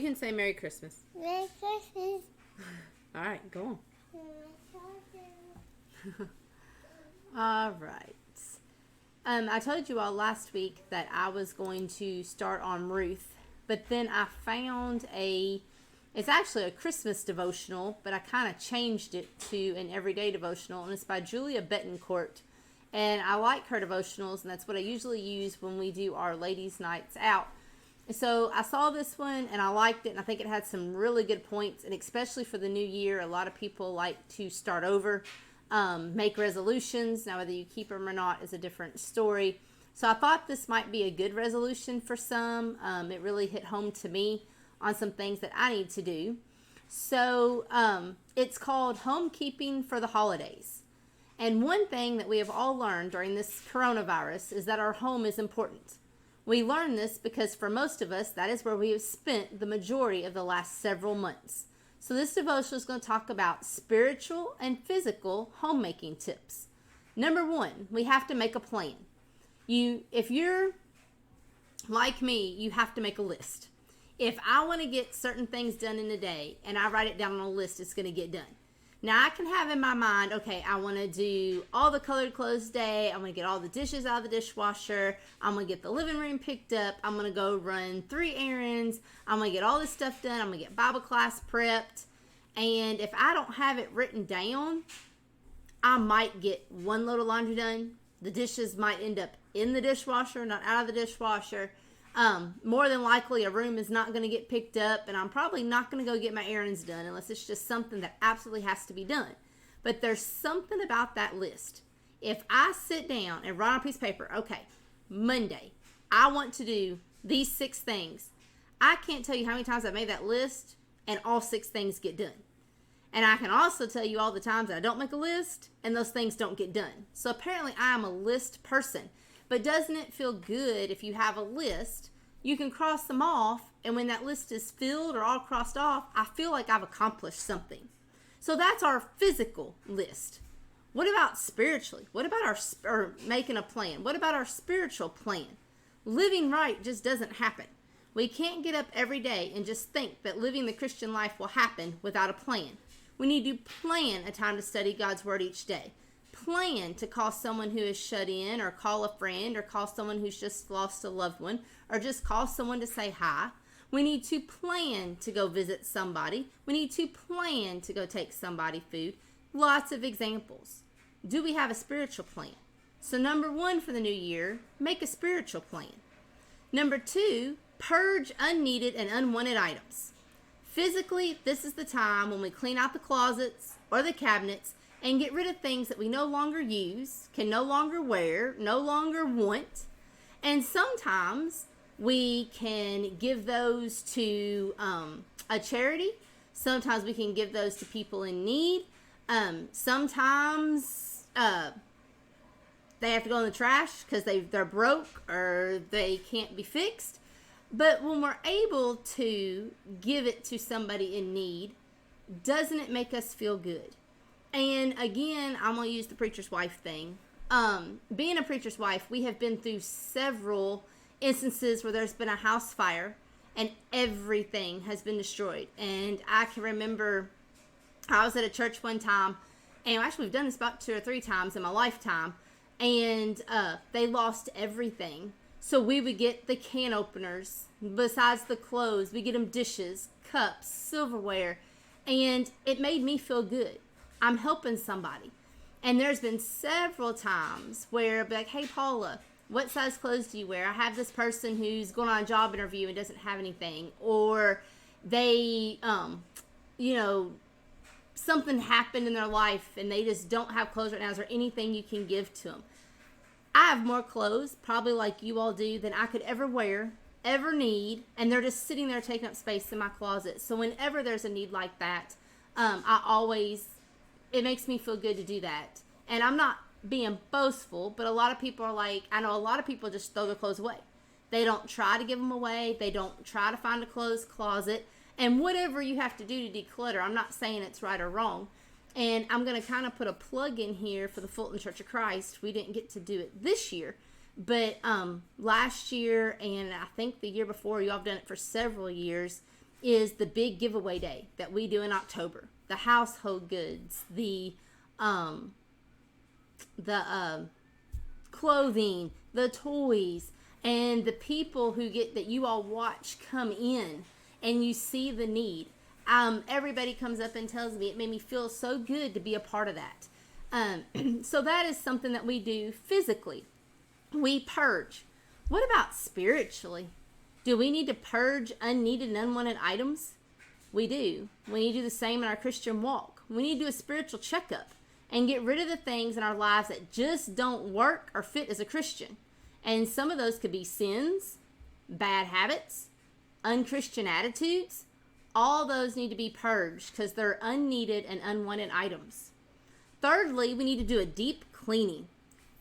can say Merry Christmas. Merry Christmas. All right, go on. Merry All right. I told you all last week that I was going to start on Ruth, but then I found it's actually a Christmas devotional, but I kind of changed it to an everyday devotional, and it's by Julia Betancourt. And I like her devotionals, and that's what I usually use when we do our ladies' nights out. So I saw this one, and I liked it, and I think it had some really good points, and especially for the new year, a lot of people like to start over, make resolutions. Now, whether you keep them or not is a different story. So I thought this might be a good resolution for some. It really hit home to me on some things that I need to do. So it's called Homekeeping for the Holidays. And one thing that we have all learned during this coronavirus is that our home is important. We learn this because for most of us, that is where we have spent the majority of the last several months. So this devotion is going to talk about spiritual and physical homemaking tips. Number one, we have to make a plan. If you're like me, you have to make a list. If I want to get certain things done in a day and I write it down on a list, it's going to get done. Now, I can have in my mind, okay, I want to do all the colored clothes today. I'm going to get all the dishes out of the dishwasher. I'm going to get the living room picked up. I'm going to go run 3 errands. I'm going to get all this stuff done. I'm going to get Bible class prepped. And if I don't have it written down, I might get one load of laundry done. The dishes might end up in the dishwasher, not out of the dishwasher. More than likely a room is not going to get picked up, and I'm probably not going to go get my errands done unless it's just something that absolutely has to be done. But there's something about that list. If I sit down and write on a piece of paper, okay, Monday, I want to do these 6 things. I can't tell you how many times I've made that list and all 6 things get done. And I can also tell you all the times that I don't make a list and those things don't get done. So apparently I am a list person. But doesn't it feel good if you have a list, you can cross them off, and when that list is filled or all crossed off, I feel like I've accomplished something. So that's our physical list. What about spiritually? What about or making a plan? What about our spiritual plan? Living right just doesn't happen. We can't get up every day and just think that living the Christian life will happen without a plan. We need to plan a time to study God's Word each day. Plan to call someone who is shut in, or call a friend, or call someone who's just lost a loved one, or just call someone to say hi. We need to plan to go visit somebody. We need to plan to go take somebody food. Lots of examples. Do we have a spiritual plan? So number 1 for the new year, make a spiritual plan. Number 2, purge unneeded and unwanted items. Physically, this is the time when we clean out the closets or the cabinets and get rid of things that we no longer use, can no longer wear, no longer want. And sometimes we can give those to a charity. Sometimes we can give those to people in need. Sometimes they have to go in the trash because they're broke or they can't be fixed. But when we're able to give it to somebody in need, doesn't it make us feel good? And again, I'm going to use the preacher's wife thing. Being a preacher's wife, we have been through several instances where there's been a house fire and everything has been destroyed. And I can remember I was at a church one time, and actually we've done this about 2 or 3 times in my lifetime, and they lost everything. So we would get the can openers, besides the clothes, we get them dishes, cups, silverware, and it made me feel good. I'm helping somebody. And there's been several times where I'll be like, hey, Paula, what size clothes do you wear? I have this person who's going on a job interview and doesn't have anything. Or they, something happened in their life and they just don't have clothes right now. Is there anything you can give to them? I have more clothes, probably like you all do, than I could ever wear, ever need. And they're just sitting there taking up space in my closet. So whenever there's a need like that, it makes me feel good to do that. And I'm not being boastful, but a lot of people are like, I know a lot of people just throw their clothes away. They don't try to give them away. They don't try to find a clothes closet. And whatever you have to do to declutter, I'm not saying it's right or wrong. And I'm going to kind of put a plug in here for the Fulton Church of Christ. We didn't get to do it this year, but last year and I think the year before, y'all have done it for several years. is the big giveaway day that we do in October. The household goods, the clothing, the toys, and the people who get that you all watch come in and you see the need. Everybody comes up and tells me it made me feel so good to be a part of that. So that is something that we do physically. We purge. What about spiritually? Do we need to purge unneeded and unwanted items? We do. We need to do the same in our Christian walk. We need to do a spiritual checkup and get rid of the things in our lives that just don't work or fit as a Christian. And some of those could be sins, bad habits, unchristian attitudes. All those need to be purged because they're unneeded and unwanted items. Thirdly, we need to do a deep cleaning.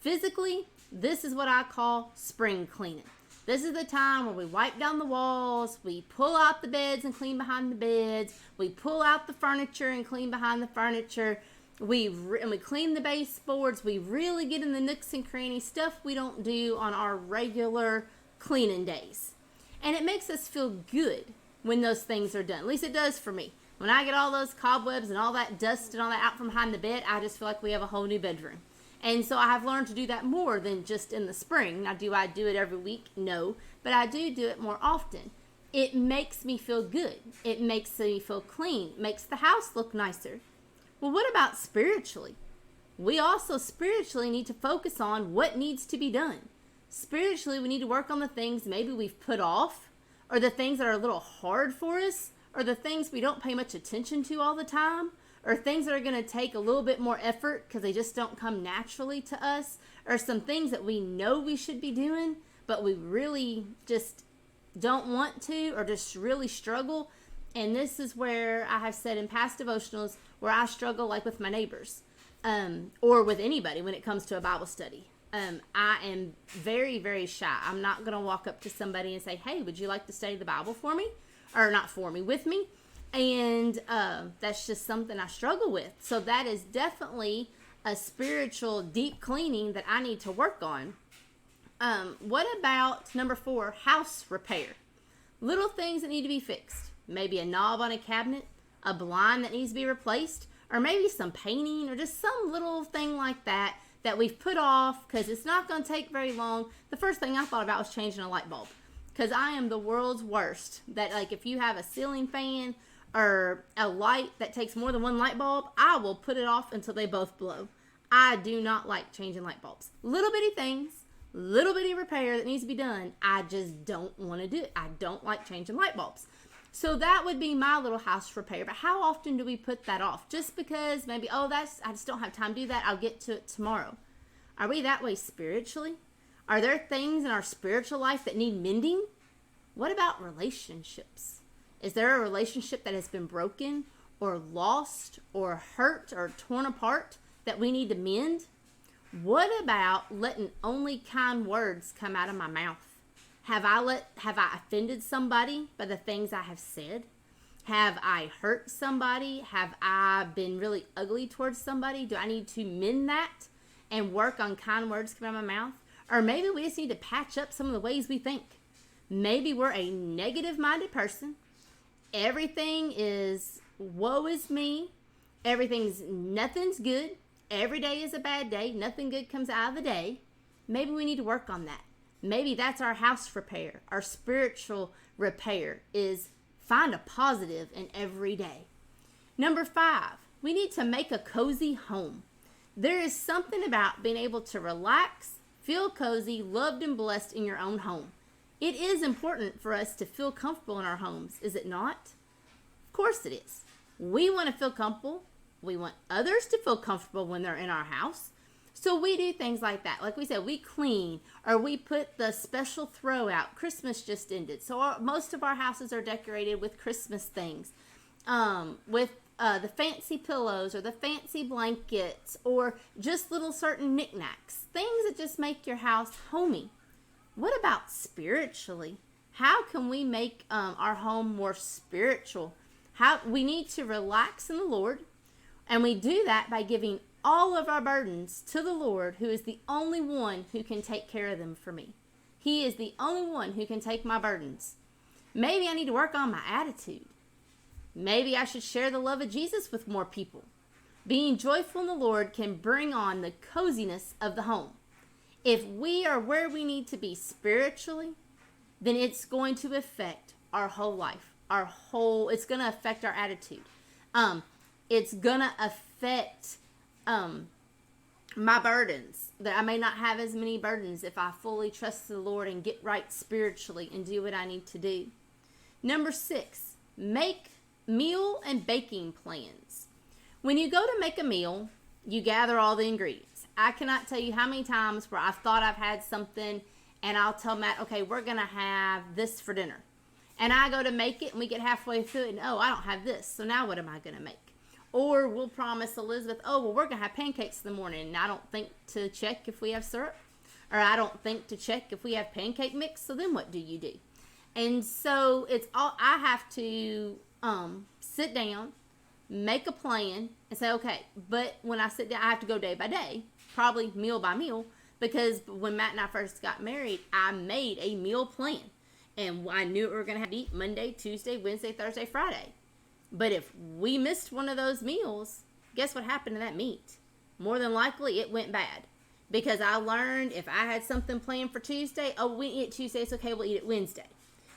Physically, this is what I call spring cleaning. This is the time where we wipe down the walls, we pull out the beds and clean behind the beds, we pull out the furniture and clean behind the furniture, we clean the baseboards, we really get in the nooks and crannies, stuff we don't do on our regular cleaning days. And it makes us feel good when those things are done. At least it does for me. When I get all those cobwebs and all that dust and all that out from behind the bed, I just feel like we have a whole new bedroom. And so I have learned to do that more than just in the spring. Now, do I do it every week? No. But I do it more often. It makes me feel good. It makes me feel clean. It makes the house look nicer. Well, what about spiritually? We also spiritually need to focus on what needs to be done. Spiritually, we need to work on the things maybe we've put off, or the things that are a little hard for us, or the things we don't pay much attention to all the time, or things that are going to take a little bit more effort because they just don't come naturally to us, or some things that we know we should be doing, but we really just don't want to, or just really struggle. And this is where I have said in past devotionals where I struggle, like with my neighbors, or with anybody when it comes to a Bible study. I am very, very shy. I'm not going to walk up to somebody and say, hey, would you like to study the Bible for me? Or not for me, with me. And that's just something I struggle with. So that is definitely a spiritual deep cleaning that I need to work on. What about number 4, house repair? Little things that need to be fixed. Maybe a knob on a cabinet, a blind that needs to be replaced, or maybe some painting or just some little thing like that we've put off because it's not going to take very long. The first thing I thought about was changing a light bulb, because I am the world's worst. That, like, if you have a ceiling fan or a light that takes more than one light bulb, I will put it off until they both blow. I do not like changing light bulbs. Little bitty things, little bitty repair that needs to be done, I just don't want to do it. I don't like changing light bulbs. So that would be my little house repair. But how often do we put that off? Just because maybe, I just don't have time to do that. I'll get to it tomorrow. Are we that way spiritually? Are there things in our spiritual life that need mending? What about relationships? Is there a relationship that has been broken or lost or hurt or torn apart that we need to mend? What about letting only kind words come out of my mouth? Have I offended somebody by the things I have said? Have I hurt somebody? Have I been really ugly towards somebody? Do I need to mend that and work on kind words coming out of my mouth? Or maybe we just need to patch up some of the ways we think. Maybe we're a negative-minded person. Everything is woe is me. Nothing's good. Every day is a bad day. Nothing good comes out of the day. Maybe we need to work on that. Maybe that's our house repair. Our spiritual repair is find a positive in every day. Number 5, we need to make a cozy home. There is something about being able to relax, feel cozy, loved and blessed in your own home. It is important for us to feel comfortable in our homes, is it not? Of course it is. We want to feel comfortable. We want others to feel comfortable when they're in our house. So we do things like that. Like we said, we clean, or we put the special throw out. Christmas just ended. So most of our houses are decorated with Christmas things. With the fancy pillows or the fancy blankets or just little certain knickknacks. Things that just make your house homey. What about spiritually? How can we make our home more spiritual? We need to relax in the Lord. And we do that by giving all of our burdens to the Lord, who is the only one who can take care of them for me. He is the only one who can take my burdens. Maybe I need to work on my attitude. Maybe I should share the love of Jesus with more people. Being joyful in the Lord can bring on the coziness of the home. If we are where we need to be spiritually, then it's going to affect our whole life. It's going to affect our attitude. It's going to affect my burdens. That I may not have as many burdens if I fully trust the Lord and get right spiritually and do what I need to do. Number 6, make meal and baking plans. When you go to make a meal, you gather all the ingredients. I cannot tell you how many times where I thought I've had something and I'll tell Matt, okay, we're going to have this for dinner. And I go to make it and we get halfway through it and, oh, I don't have this. So now what am I going to make? Or we'll promise Elizabeth, oh, well, we're going to have pancakes in the morning. And I don't think to check if we have syrup. Or I don't think to check if we have pancake mix. So then what do you do? And so I have to sit down, make a plan, and say, okay, but when I sit down, I have to go day by day, probably meal by meal, because when Matt and I first got married, I made a meal plan. And I knew what we were going to have to eat Monday, Tuesday, Wednesday, Thursday, Friday. But if we missed one of those meals, guess what happened to that meat? More than likely, it went bad. Because I learned if I had something planned for Tuesday, oh, we eat it Tuesday, it's okay, we'll eat it Wednesday.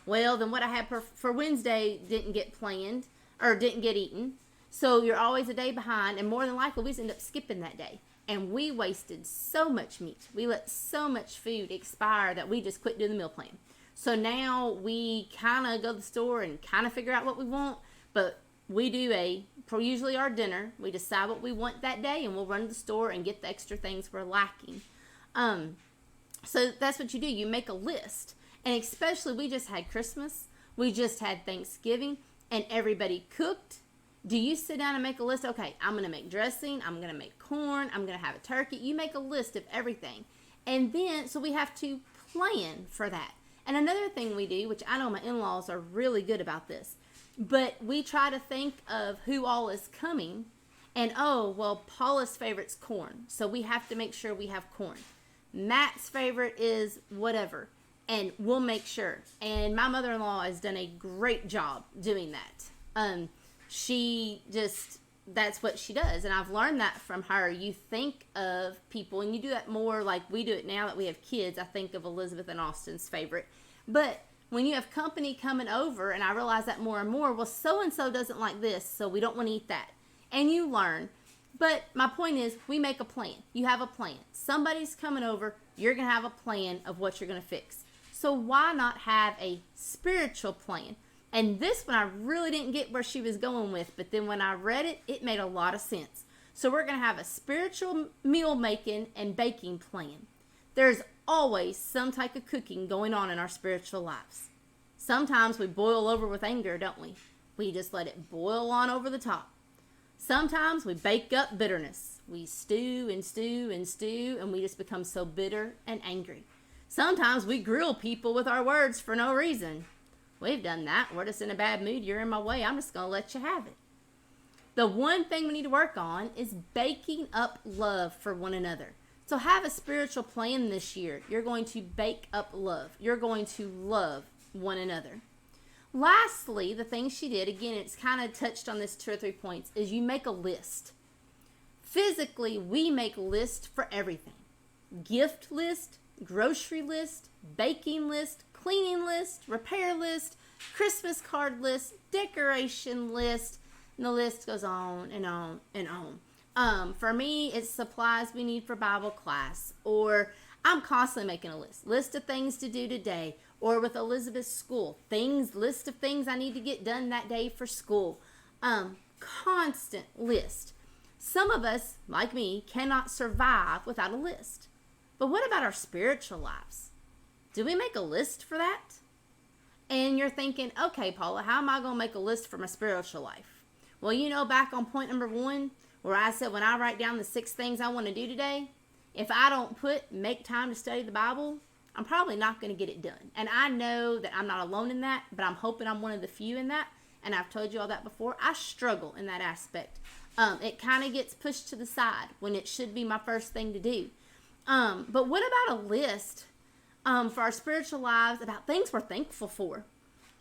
Well, then what I had for Wednesday didn't get planned or didn't get eaten. So you're always a day behind, and more than likely, we just end up skipping that day. And we wasted so much meat. We let so much food expire that we just quit doing the meal plan. So now we kind of go to the store and kind of figure out what we want, but we do usually our dinner. We decide what we want that day, and we'll run to the store and get the extra things we're lacking. So that's what you do. You make a list. And especially, we just had Christmas. We just had Thanksgiving, and everybody cooked. Do you sit down and make a list? Okay, I'm going to make dressing. I'm going to make corn. I'm going to have a turkey. You make a list of everything. And then, so we have to plan for that. And another thing we do, which I know my in-laws are really good about this, but we try to think of who all is coming. And, oh, well, Paula's favorite's corn. So we have to make sure we have corn. Matt's favorite is whatever. And we'll make sure. And my mother-in-law has done a great job doing that. That's what she does. And I've learned that from her. You think of people, and you do that more like we do it now that we have kids. I think of Elizabeth and Austin's favorite. But when you have company coming over, and I realize that more and more, well, so-and-so doesn't like this, so we don't want to eat that. And you learn. But my point is, we make a plan. You have a plan. Somebody's coming over. You're going to have a plan of what you're going to fix. So why not have a spiritual plan? And this one I really didn't get where she was going with, but then when I read it, it made a lot of sense. So we're going to have a spiritual meal making and baking plan. There's always some type of cooking going on in our spiritual lives. Sometimes we boil over with anger, don't we? We just let it boil on over the top. Sometimes we bake up bitterness. We stew and stew and stew, and we just become so bitter and angry. Sometimes we grill people with our words for no reason. We've done that. We're just in a bad mood. You're in my way. I'm just going to let you have it. The one thing we need to work on is baking up love for one another. So have a spiritual plan this year. You're going to bake up love. You're going to love one another. Lastly, the thing she did, again, it's kind of touched on this 2 or 3 points, is you make a list. Physically, we make lists for everything. Gift list, grocery list, baking list, cleaning list, repair list, Christmas card list, decoration list, and the list goes on and on and on. For me, it's supplies we need for Bible class, or I'm constantly making a list of things to do today, or with Elizabeth's school, list of things I need to get done that day for school. Constant list. Some of us, like me, cannot survive without a list. But what about our spiritual lives? Do we make a list for that? And you're thinking, okay, Paula, how am I going to make a list for my spiritual life? Well, back on point number 1, where I said when I write down the 6 things I want to do today, if I don't make time to study the Bible, I'm probably not going to get it done. And I know that I'm not alone in that, but I'm hoping I'm one of the few in that. And I've told you all that before. I struggle in that aspect. It kind of gets pushed to the side when it should be my first thing to do. But what about a list for our spiritual lives about things we're thankful for?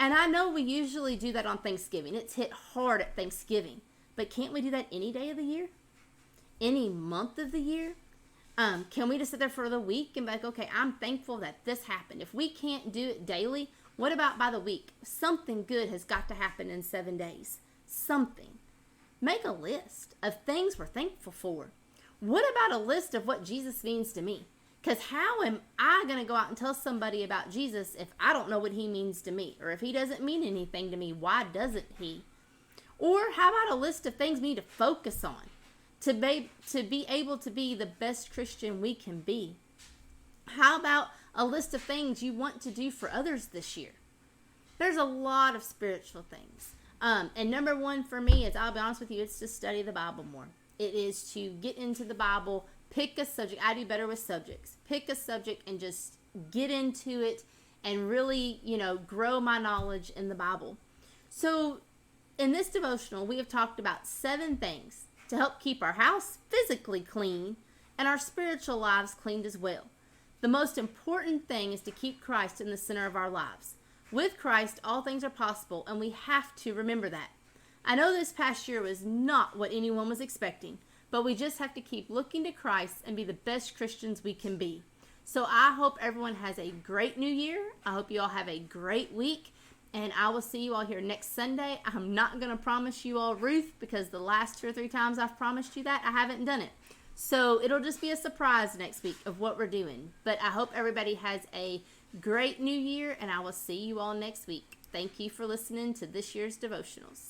And I know we usually do that on Thanksgiving. It's hit hard at Thanksgiving. But can't we do that any day of the year? Any month of the year? Can we just sit there for the week and be like, okay, I'm thankful that this happened. If we can't do it daily, what about by the week? Something good has got to happen in 7 days. Something. Make a list of things we're thankful for. What about a list of what Jesus means to me? Because how am I going to go out and tell somebody about Jesus if I don't know what he means to me? Or if he doesn't mean anything to me, why doesn't he? Or how about a list of things we need to focus on to be able to be the best Christian we can be? How about a list of things you want to do for others this year? There's a lot of spiritual things. And number one for me is, I'll be honest with you, it's to study the Bible more. It is to get into the Bible, pick a subject. I do better with subjects. Pick a subject and just get into it and really, grow my knowledge in the Bible. So in this devotional, we have talked about 7 things to help keep our house physically clean and our spiritual lives cleaned as well. The most important thing is to keep Christ in the center of our lives. With Christ, all things are possible, and we have to remember that. I know this past year was not what anyone was expecting, but we just have to keep looking to Christ and be the best Christians we can be. So I hope everyone has a great new year. I hope you all have a great week, and I will see you all here next Sunday. I'm not going to promise you all Ruth, because the last 2 or 3 times I've promised you that, I haven't done it. So it'll just be a surprise next week of what we're doing. But I hope everybody has a great new year, and I will see you all next week. Thank you for listening to this year's devotionals.